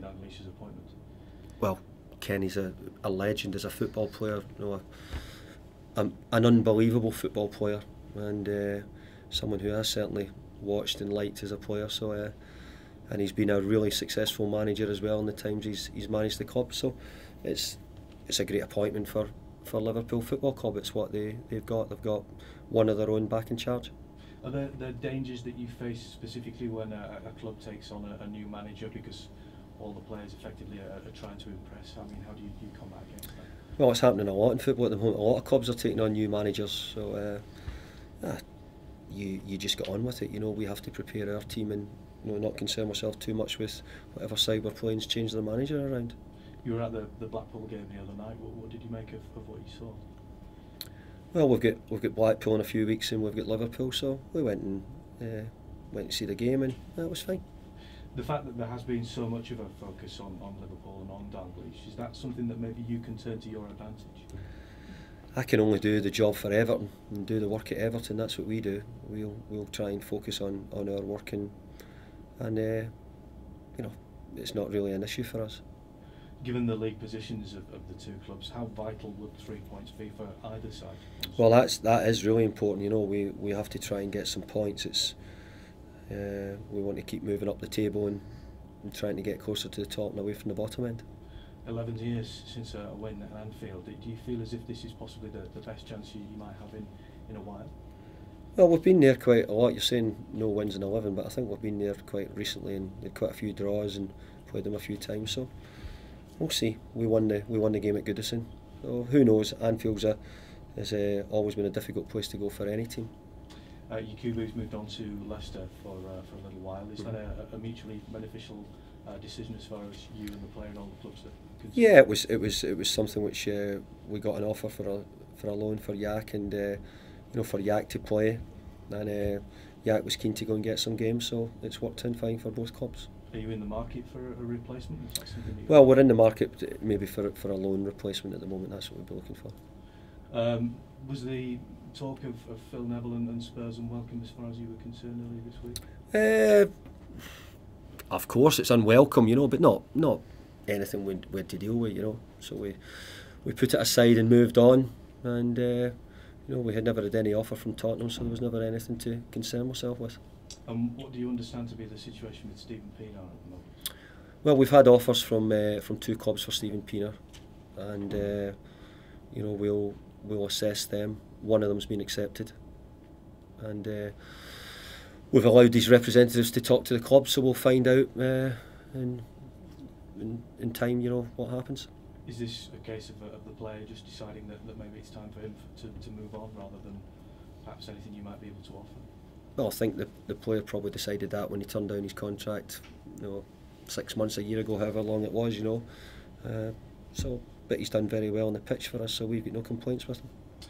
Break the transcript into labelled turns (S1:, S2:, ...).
S1: Dalglish's appointment?
S2: Well, Kenny's a legend as a football player. You know, an unbelievable football player, and someone who I certainly watched and liked as a player. So, and he's been a really successful manager as well in the times he's managed the club. So, it's a great appointment for Liverpool Football Club. It's what they've got. They've got one of their own back in charge.
S1: Are there dangers that you face specifically when a club takes on a new manager, because all the players effectively are trying to impress? I mean, how do you combat against that?
S2: Well, it's happening a lot in football at the moment. A lot of clubs are taking on new managers, so you just get on with it. You know, we have to prepare our team and, you know, not concern ourselves too much with whatever side we're playing, change their manager around.
S1: You were at the Blackpool game the other night. What did you make of what you saw?
S2: Well, we've got Blackpool in a few weeks, and we've got Liverpool, so we went to see the game, and that was fine.
S1: The fact that there has been so much of a focus on Liverpool and on Dalglish, is that something that maybe you can turn to your advantage?
S2: I can only do the job for Everton and do the work at Everton. That's what we do. We'll try and focus on our work, and you know, it's not really an issue for us.
S1: Given the league positions of the two clubs, how vital would 3 points be for either side?
S2: Well, that is really important. You know, we have to try and get some points. It's we want to keep moving up the table and trying to get closer to the top and away from the bottom end.
S1: 11 years since a win at Anfield. Do you feel as if this is possibly the best chance you might have in a while?
S2: Well, we've been there quite a lot. You're saying no wins in 11, but I think we've been there quite recently and had quite a few draws and played them a few times. So we'll see. We won the game at Goodison. So who knows? Anfield's has always been a difficult place to go for any team.
S1: Yakubu's moved on to Leicester for a little while. Is that a mutually beneficial decision as far as you and the player and all the clubs are concerned?
S2: Yeah, it was something which we got an offer for a loan for Yak, and you know, for Yak to play, and Yak was keen to go and get some games, so it's worked in fine for both clubs.
S1: Are you in the market for a replacement? Is that something
S2: well, we're in the market maybe for a loan replacement at the moment. That's what we'd be looking for.
S1: Was the talk of Phil Neville and Spurs unwelcome as far as you were concerned earlier this week?
S2: Of course, it's unwelcome, you know, but not anything we had to deal with, you know. So we put it aside and moved on, and you know, we had never had any offer from Tottenham, so there was never anything to concern myself with.
S1: And what do you understand to be the situation with Stephen Pienaar at the moment?
S2: Well, we've had offers from two clubs for Stephen Pienaar, and you know, we'll assess them. One of them's been accepted, and we've allowed these representatives to talk to the club, so we'll find out in time, you know, what happens.
S1: Is this a case of the player just deciding that maybe it's time for him to move on, rather than perhaps anything you might be able to offer?
S2: Well, I think the player probably decided that when he turned down his contract, you know, 6 months, a year ago, however long it was, you know. But he's done very well on the pitch for us, so we've got no complaints with him.